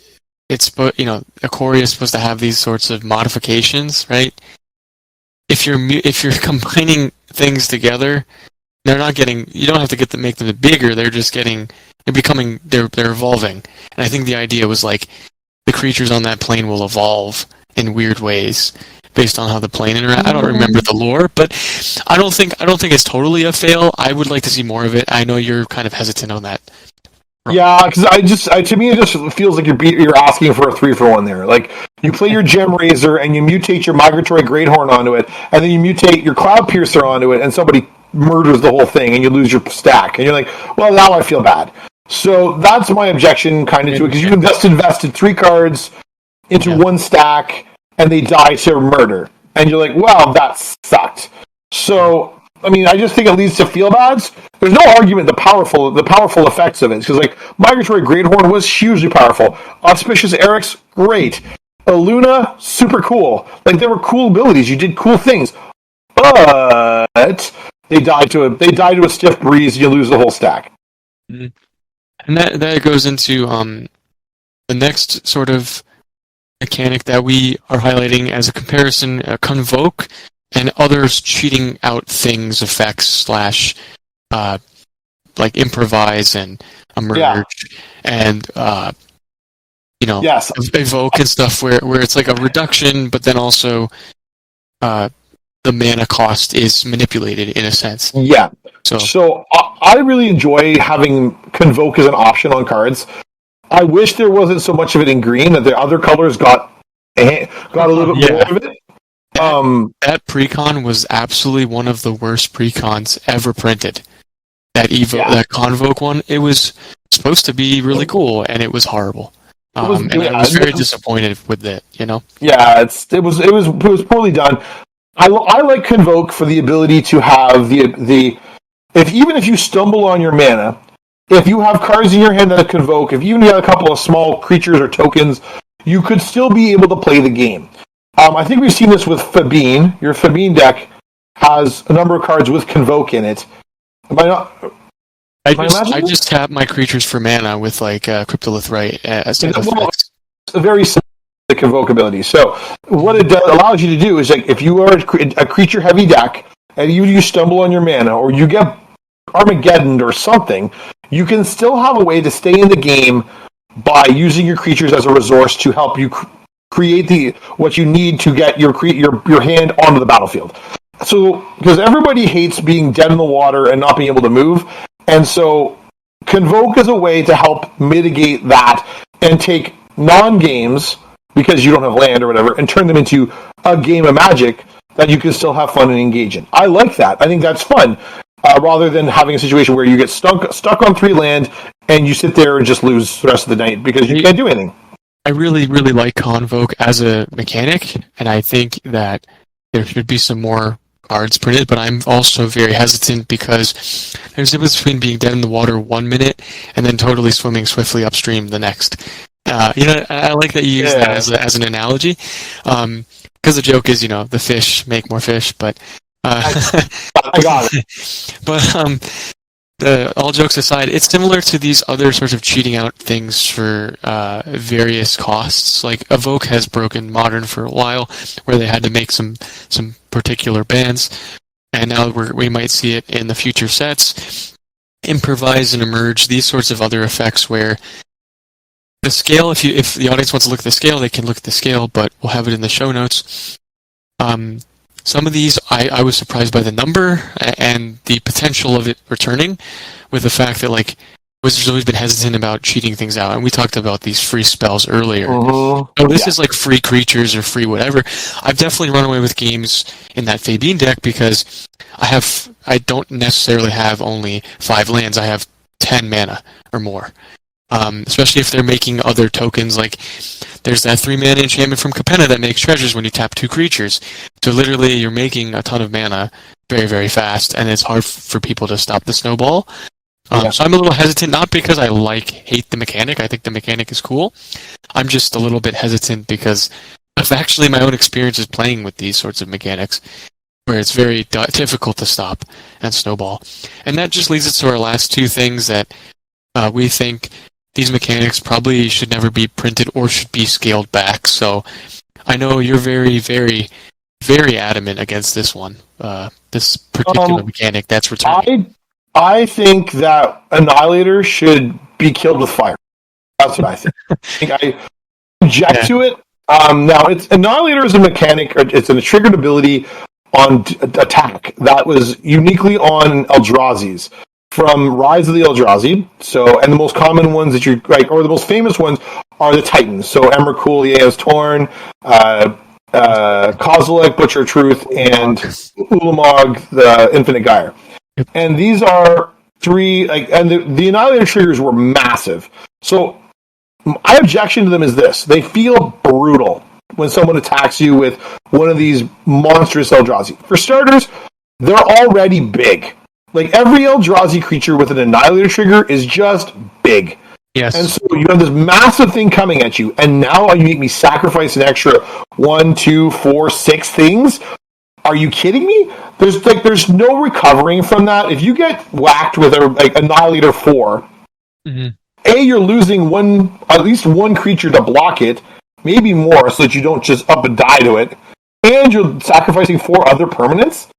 Ikoria is supposed to have these sorts of modifications, right? If you're combining things together, they're not getting. You don't have to make them bigger. They're just getting. They're evolving. And I think the idea was like the creatures on that plane will evolve in weird ways based on how the plane interacts. I don't remember the lore, but I don't think it's totally a fail. I would like to see more of it. I know you're kind of hesitant on that. Yeah, because to me it just feels like you're asking for a 3-for-1 there. Like you play your Gem Razor and you mutate your Migratory Greathorn onto it, and then you mutate your Cloud Piercer onto it, and somebody murders the whole thing, and you lose your stack, and you're like, well, now I feel bad. So that's my objection kind of to it, because you invested 3 cards into one stack, and they die to murder. And you're like, wow, that sucked. So, I mean, I just think it leads to feel-bads. There's no argument the powerful effects of it. Because, like, Migratory Greathorn was hugely powerful. Auspicious Eric's, great. Luna, super cool. Like, there were cool abilities. You did cool things. But they died to a stiff breeze, and you lose the whole stack. Mm-hmm. And that goes into the next sort of mechanic that we are highlighting as a comparison: Convoke and others cheating out things, effects / like improvise and emerge and evoke and stuff where it's like a reduction, but then also the mana cost is manipulated in a sense. Yeah. So I really enjoy having Convoke as an option on cards. I wish there wasn't so much of it in green, that the other colors got a little bit more of it. That precon was absolutely one of the worst precons ever printed. That Convoke one, it was supposed to be really cool, and it was horrible. I was very disappointed with it. Yeah, it was poorly done. I like Convoke for the ability to have even if you stumble on your mana, if you have cards in your hand that Convoke, if even you have a couple of small creatures or tokens, you could still be able to play the game. I think we've seen this with Fabine. Your Fabine deck has a number of cards with Convoke in it. I just tap my creatures for mana with like Cryptolith Right as it's a very simple Convoke ability. So what it allows you to do is, like, if you are a creature heavy deck and you stumble on your mana or you get Armageddon or something, you can still have a way to stay in the game by using your creatures as a resource to help you create what you need to get your hand onto the battlefield. So, because everybody hates being dead in the water and not being able to move, and so Convoke is a way to help mitigate that and take non-games, because you don't have land or whatever, and turn them into a game of Magic that you can still have fun and engage in. I like that. I think that's fun, rather than having a situation where you get stuck on 3 land and you sit there and just lose the rest of the night because you can't do anything. I really, really like Convoke as a mechanic, and I think that there should be some more cards printed, but I'm also very hesitant because there's a difference between being dead in the water 1 minute and then totally swimming swiftly upstream the next. I like that you use that as an analogy, because the joke is, the fish make more fish, but I got it. But all jokes aside, it's similar to these other sorts of cheating out things for various costs. Like Evoke has broken Modern for a while, where they had to make some particular bans, and now we might see it in the future sets. Improvise and Emerge, these sorts of other effects where the scale, if the audience wants to look at the scale, they can look at the scale, but we'll have it in the show notes. Some of these, I was surprised by the number and the potential of it returning, with the fact that, like, Wizards have always been hesitant about cheating things out, and we talked about these free spells earlier. So this is like free creatures or free whatever. I've definitely run away with games in that Fabine deck because I don't necessarily have only 5 lands, I have 10 mana or more. Especially if they're making other tokens, like there's that 3-mana enchantment from Capenna that makes treasures when you tap 2 creatures. So literally you're making a ton of mana very, very fast, and it's hard for people to stop the snowball. So I'm a little hesitant, not because I hate the mechanic. I think the mechanic is cool. I'm just a little bit hesitant because of actually my own experiences playing with these sorts of mechanics, where it's very difficult to stop and snowball. And that just leads us to our last 2 things that we think these mechanics probably should never be printed or should be scaled back. So I know you're very, very, very adamant against this one, this particular mechanic that's returning. I think that Annihilator should be killed with fire. That's what I think. I object to it. Now, Annihilator is a mechanic, or it's a triggered ability on attack that was uniquely on Eldrazi's from Rise of the Eldrazi. So, and the most common ones that you like, or the most famous ones, are the Titans. So, Emrakul, Yea's Torn, Kozilek, Butcher of Truth, and Ulamog, the Infinite Gyre. And these are 3, and the Annihilator triggers were massive. So, my objection to them is this: they feel brutal when someone attacks you with one of these monstrous Eldrazi. For starters, they're already big. Like, every Eldrazi creature with an Annihilator trigger is just big. Yes. And so you have this massive thing coming at you, and now you make me sacrifice an extra 1, 2, 4, 6 things? Are you kidding me? There's no recovering from that. If you get whacked with Annihilator 4, you're losing at least one creature to block it, maybe more, so that you don't just up and die to it, and you're sacrificing 4 other permanents.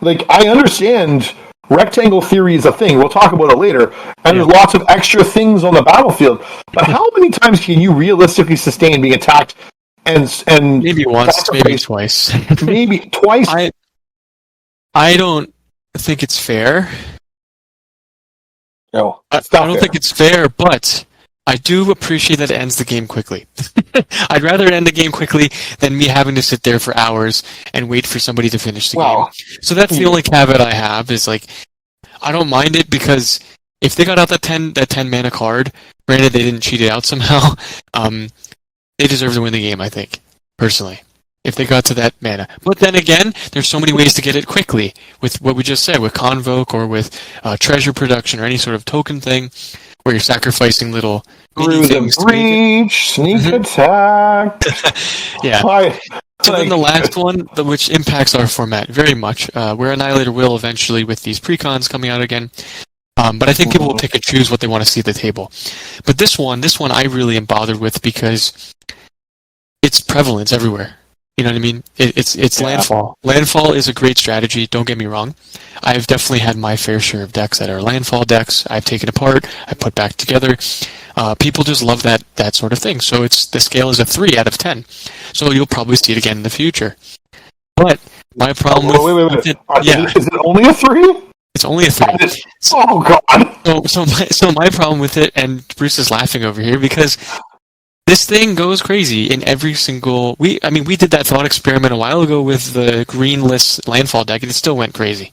Like, I understand rectangle theory is a thing. We'll talk about it later, and there's lots of extra things on the battlefield. But how many times can you realistically sustain being attacked? And maybe once, maybe twice. Maybe twice. I don't think it's fair. No, I don't think it's fair, but I do appreciate that it ends the game quickly. I'd rather it end the game quickly than me having to sit there for hours and wait for somebody to finish the game. So that's the only caveat I have, is like, I don't mind it, because if they got out that 10 mana card, granted they didn't cheat it out somehow, they deserve to win the game, I think, personally, if they got to that mana. But then again, there's so many ways to get it quickly, with what we just said, with Convoke or with treasure production or any sort of token thing, where you're sacrificing little through the breach, sneak attack. So then the last one, which impacts our format very much, where Annihilator will eventually, with these precons coming out again. But I think people will pick and choose what they want to see at the table. But this one I really am bothered with because it's prevalent everywhere. You know what I mean? It's landfall. Landfall is a great strategy, don't get me wrong. I've definitely had my fair share of decks that are landfall decks. I've taken apart, I put back together. People just love that sort of thing. So the scale is a 3 out of 10. So you'll probably see it again in the future. But my problem with it, is it only a 3? It's only a 3. Oh God! So my problem with it, and Bruce is laughing over here because this thing goes crazy in every single. We did that thought experiment a while ago with the greenless landfall deck, and it still went crazy.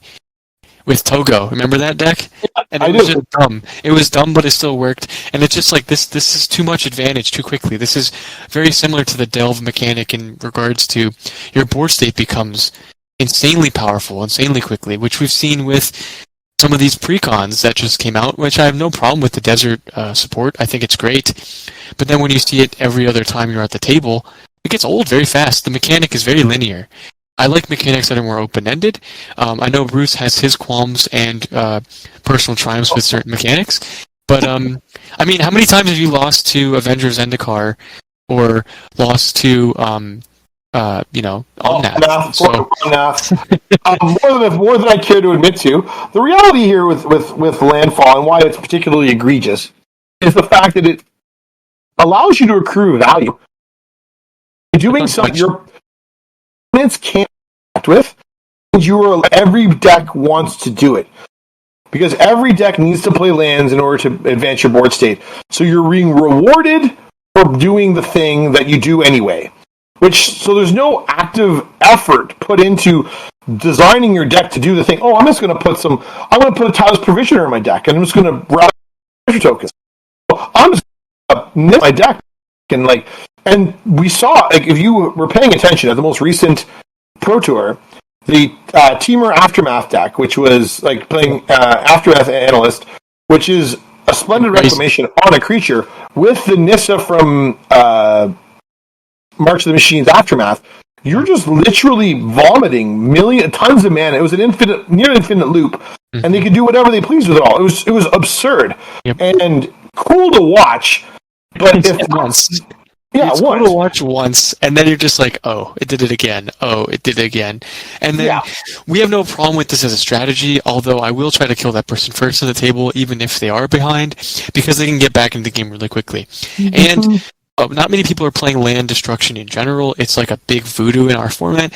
With Togo, remember that deck? And it was just dumb. It was dumb, but it still worked. And it's just like this is too much advantage too quickly. This is very similar to the delve mechanic in regards to your board state becomes insanely powerful, insanely quickly, which we've seen with some of these precons that just came out, which I have no problem with the desert support. I think it's great. But then when you see it every other time you're at the table, it gets old very fast. The mechanic is very linear. I like mechanics that are more open-ended. I know Bruce has his qualms and personal triumphs with certain mechanics. But, how many times have you lost to Avengers Zendikar or lost to, Omnath? More than I care to admit to. The reality here with Landfall and why it's particularly egregious is the fact that it allows you to accrue value. Doing something your opponents can't interact with, and every deck wants to do it. Because every deck needs to play lands in order to advance your board state. So you're being rewarded for doing the thing that you do anyway. So there's no active effort put into designing your deck to do the thing. Oh, I'm going to put a Tao's Provisioner in my deck, and I'm just going to route treasure tokens. I'm just going to nip my deck. And we saw, if you were paying attention at the most recent Pro Tour, the Teamer Aftermath deck, which was playing Aftermath Analyst, which is a splendid reclamation on a creature with the Nissa from March of the Machine's Aftermath. You're just literally vomiting tons of mana. It was an near infinite loop, and they could do whatever they pleased with it all. It was absurd and cool to watch. But it's cool to watch once, and then you're just like, oh, it did it again. Oh, it did it again. And then we have no problem with this as a strategy, although I will try to kill that person first on the table, even if they are behind, because they can get back into the game really quickly. And not many people are playing land destruction in general. It's like a big voodoo in our format,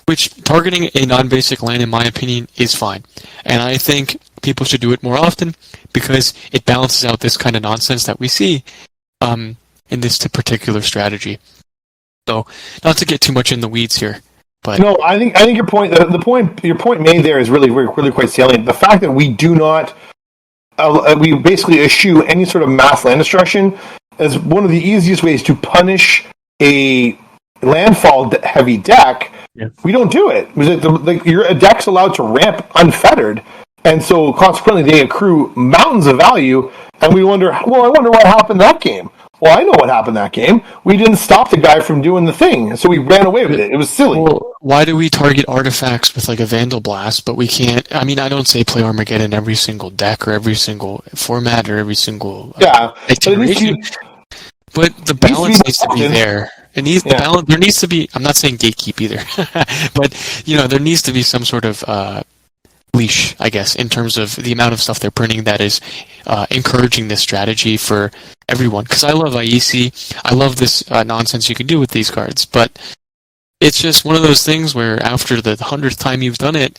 which targeting a non-basic land, in my opinion, is fine. And I think people should do it more often because it balances out this kind of nonsense that we see in this particular strategy. So, not to get too much in the weeds here, but no, I think your point made there is really quite salient. The fact that we do not, we basically eschew any sort of mass land destruction as one of the easiest ways to punish a landfall heavy deck. Yeah. We don't do it. Your deck's allowed to ramp unfettered, and so consequently they accrue mountains of value. And we wonder, I wonder what happened that game. Well, I know what happened that game. We didn't stop the guy from doing the thing, so we ran away with it. It was silly. Well, why do we target artifacts with a Vandal Blast, but we can't? I don't say play Armageddon every single deck or every single format or every single iteration. But the balance needs to be there. The balance. There needs to be. I'm not saying gatekeep either, but there needs to be some sort of leash, I guess, in terms of the amount of stuff they're printing that is encouraging this strategy for everyone. Because I love IEC, I love this nonsense you can do with these cards, but it's just one of those things where after the 100th time you've done it,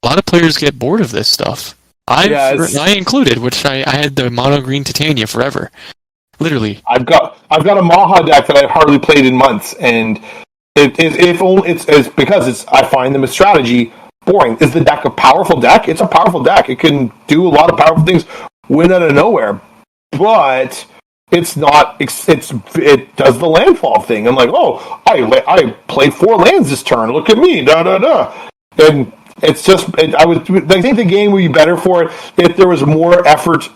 a lot of players get bored of this stuff. I included, which I had the mono green Titania forever. Literally. I've got a Maha deck that I've hardly played in months, and it's because I find them a strategy boring. Is the deck a powerful deck? It's a powerful deck. It can do a lot of powerful things, win out of nowhere, but it's not. It does the landfall thing. I'm like, oh, I played 4 lands this turn. Look at me, and it's just. I think the game would be better for it if there was more effort.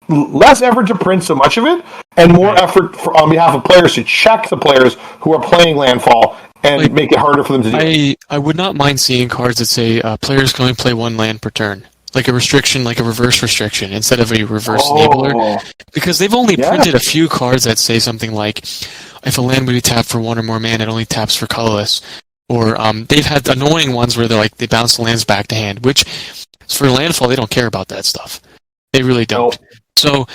Less effort to print so much of it, and more effort on behalf of players to check the players who are playing landfall and make it harder for them to do. I would not mind seeing cards that say players can only play 1 land per turn, like a restriction, like a reverse restriction, instead of a reverse enabler. Because they've only printed a few cards that say something like, if a land would be tapped for 1 or more mana, it only taps for colorless. Or they've had annoying ones where they bounce the lands back to hand, which for landfall they don't care about that stuff. They really don't. So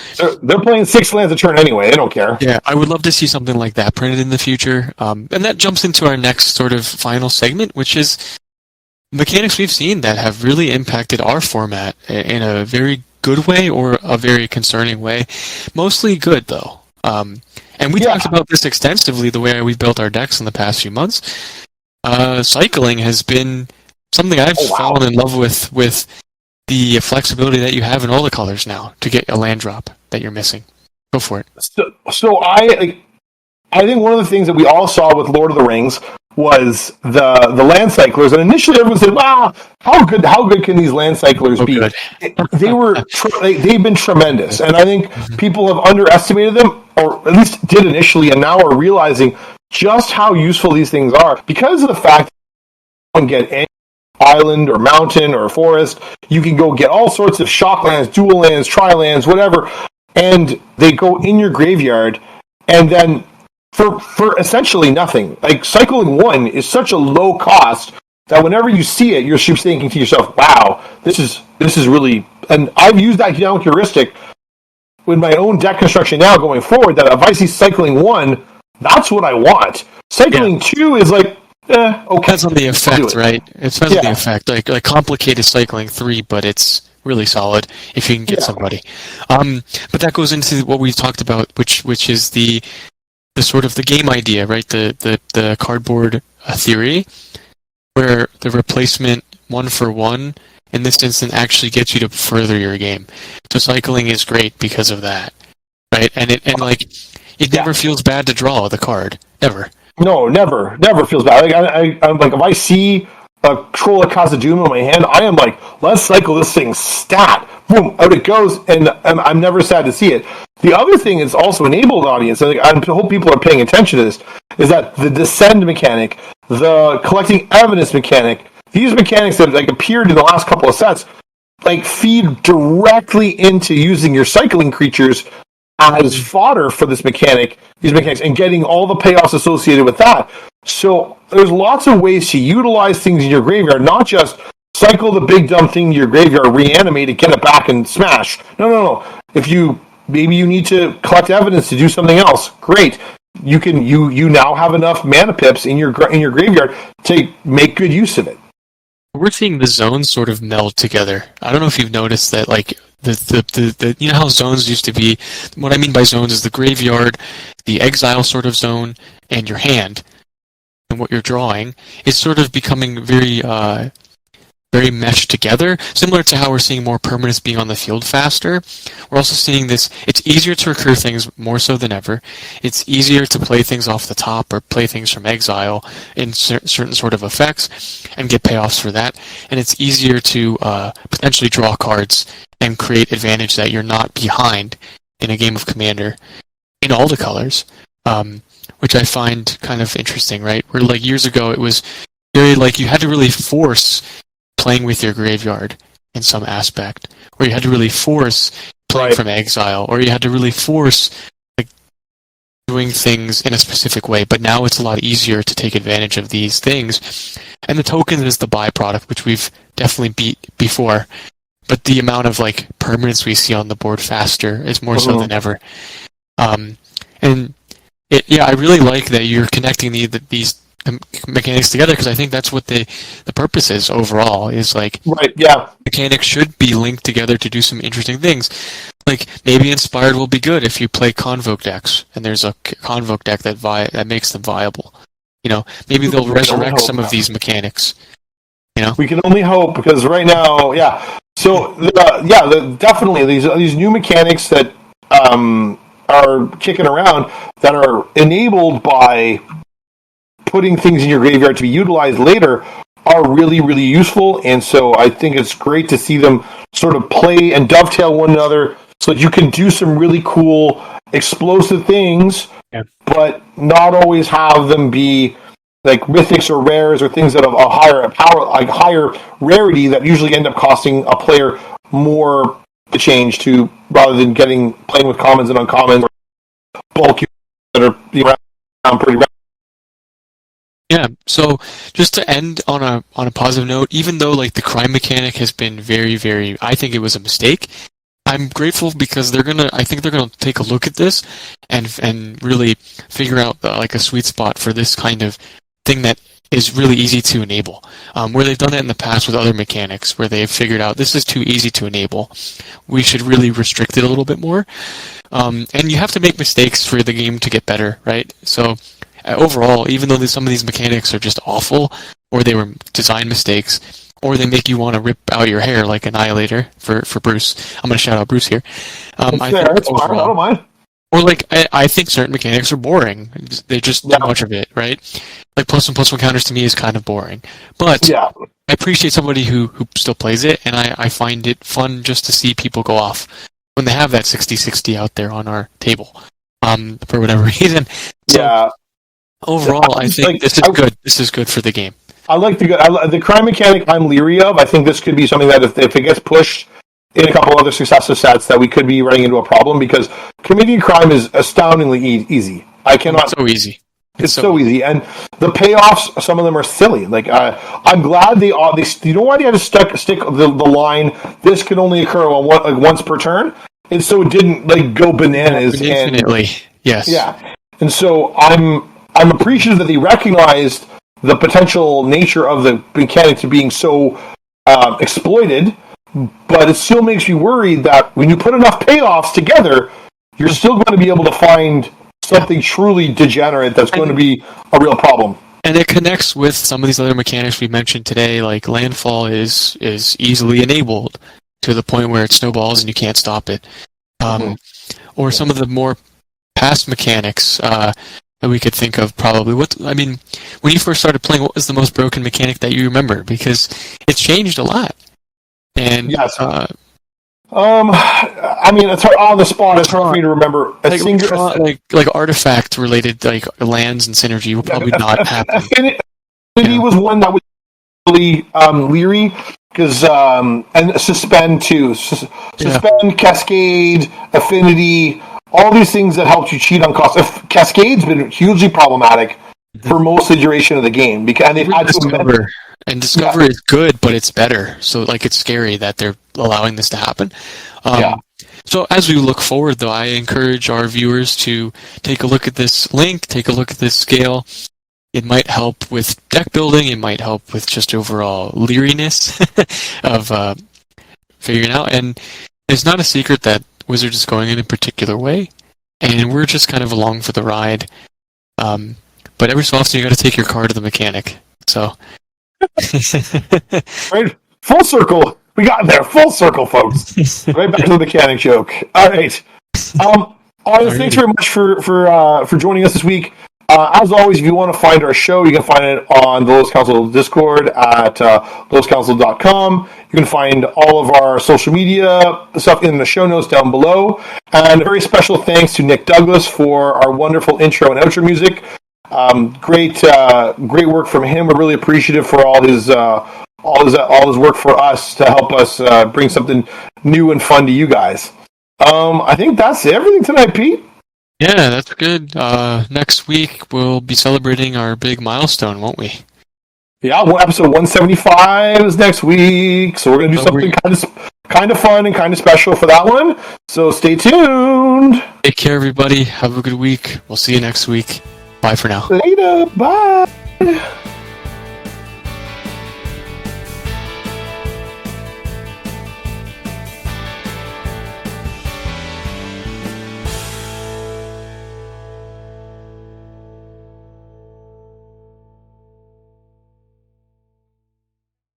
they're playing 6 lands a turn anyway. They don't care. yeah, I would love to see something like that printed in the future. And that jumps into our next sort of final segment, which is mechanics we've seen that have really impacted our format in a very good way or a very concerning way. Mostly good, though. And we talked about this extensively, the way we've built our decks in the past few months. Cycling has been something I've fallen in love with the flexibility that you have in all the colors now to get a land drop that you're missing. Go for it. So I think one of the things that we all saw with Lord of the Rings was the land cyclers, and initially everyone said, "Wow, how good can these land cyclers be?" They've been tremendous, and I think people have underestimated them, or at least did initially, and now are realizing just how useful these things are because of the fact that you can get any island or mountain or forest. You can go get all sorts of shock lands, dual lands, tri lands, whatever, and they go in your graveyard, and then for essentially nothing. Like, cycling 1 is such a low cost that whenever you see it, you're thinking to yourself, "Wow, this is really." And I've used that heuristic with my own deck construction now going forward. That if I see cycling 1, that's what I want. Cycling 2 is like, okay. Depends on the effect, right? It depends on the effect. Like complicated cycling 3, but it's really solid if you can get somebody. But that goes into what we've talked about, which is the sort of the game idea, right? The cardboard theory, where the replacement 1-for-1 in this instance actually gets you to further your game. So cycling is great because of that, right? And it never feels bad to draw the card, ever. No, never feels bad. Like I'm like, if I see a Troll of Khazad-dûm in my hand, I am like, let's cycle this thing stat. Boom, out it goes, and I'm never sad to see it. The other thing is also enabled audience, and I hope people are paying attention to this, is that the descend mechanic, the collecting evidence mechanic, these mechanics that like appeared in the last couple of sets, like feed directly into using your cycling creatures as fodder for these mechanics, and getting all the payoffs associated with that. So there's lots of ways to utilize things in your graveyard, not just cycle the big dumb thing in your graveyard, reanimate it, get it back, and smash. No. If maybe you need to collect evidence to do something else, great. You now have enough mana pips in your graveyard to make good use of it. We're seeing the zones sort of meld together. I don't know if you've noticed that, like the you know how zones used to be. What I mean by zones is the graveyard, the exile sort of zone, and your hand, and what you're drawing is sort of becoming very meshed together, similar to how we're seeing more permanents being on the field faster. We're also seeing this, it's easier to recur things more so than ever. It's easier to play things off the top or play things from exile in certain sort of effects and get payoffs for that. And it's easier to potentially draw cards and create advantage that you're not behind in a game of Commander in all the colors, which I find kind of interesting, right? Where like years ago it was very like you had to really force playing with your graveyard in some aspect, or you had to really force playing from exile, or you had to really force like doing things in a specific way. But now it's a lot easier to take advantage of these things, and the token is the byproduct, which we've definitely beat before. But the amount of like permanence we see on the board faster is more so than ever. And I really like that you're connecting these mechanics together, because I think that's what the purpose is overall, is like mechanics should be linked together to do some interesting things. Like maybe Inspired will be good if you play Convoke decks and there's a Convoke deck that makes them viable. You know, maybe they'll resurrect some of these mechanics. You know, we can only hope, because right now, So definitely these new mechanics that are kicking around that are enabled by putting things in your graveyard to be utilized later are really, really useful. And so I think it's great to see them sort of play and dovetail one another so that you can do some really cool, explosive things, but not always have them be like mythics or rares or things that have a higher power, like higher rarity that usually end up costing a player more to change to, rather than playing with commons and uncommons or bulky that are around pretty. Yeah, so just to end on a positive note, even though like the crime mechanic has been very, very, I think it was a mistake, I'm grateful because I think they're gonna take a look at this and really figure out like a sweet spot for this kind of thing that is really easy to enable. Where they've done it in the past with other mechanics, where they've figured out this is too easy to enable, we should really restrict it a little bit more. And you have to make mistakes for the game to get better, right? So overall, even though some of these mechanics are just awful, or they were design mistakes, or they make you want to rip out your hair like Annihilator for Bruce. I'm going to shout out Bruce here. It's fair. It's fine. I don't mind. Or like, I think certain mechanics are boring. They just too much of it, right? Like plus one counters to me is kind of boring. But I appreciate somebody who still plays it, and I find it fun just to see people go off when they have that 60-60 out there on our table, for whatever reason. So, overall, I think this is good. This is good for the game. I like the crime mechanic. I'm leery of. I think this could be something that if it gets pushed in a couple other successive sets, that we could be running into a problem because committing crime is astoundingly easy. I cannot. It's so easy. It's so easy, and the payoffs. Some of them are silly. Like I'm glad they. You know why they had to stick the line? This can only occur on once per turn, and so it didn't go bananas infinitely. Yes. Yeah, and so I'm appreciative that they recognized the potential nature of the mechanic to being so exploited, but it still makes me worried that when you put enough payoffs together, you're still going to be able to find something truly degenerate that's going to be a real problem. And it connects with some of these other mechanics we mentioned today, like Landfall is easily enabled to the point where it snowballs and you can't stop it. Or some of the more past mechanics that we could think of probably. When you first started playing, what was the most broken mechanic that you remember? Because it's changed a lot. And yes. It's hard, on the spot. It's hard for me to remember. Like artifact related, like lands and synergy will probably not happen. Affinity was one that was really leery because and suspend too. Suspend, Cascade, Affinity. All these things that helped you cheat on cost. Cascade's been hugely problematic for most of the duration of the game because they've had Discover. And Discover is good, but it's better. So it's scary that they're allowing this to happen. So as we look forward, though, I encourage our viewers to take a look at this link, take a look at this scale. It might help with deck building. It might help with just overall leeriness of figuring out. And it's not a secret that Wizards is going in a particular way, and we're just kind of along for the ride. But every so often you got to take your card to the mechanic. So, right, full circle. We got there, full circle, folks. Right back to the mechanic joke. All right. Thanks very much for joining us this week. As always, if you want to find our show, you can find it on the Lowest Council Discord at lowestcouncil.com. You can find all of our social media stuff in the show notes down below. And a very special thanks to Nick Douglas for our wonderful intro and outro music. Great work from him. We're really appreciative for all his work for us to help us bring something new and fun to you guys. I think that's everything tonight, Pete. Yeah, that's good. Next week we'll be celebrating our big milestone, won't we? Yeah, episode 175 is next week, so we're going to do something kind of fun and kind of special for that one. So stay tuned. Take care, everybody. Have a good week. We'll see you next week. Bye for now. Later. Bye.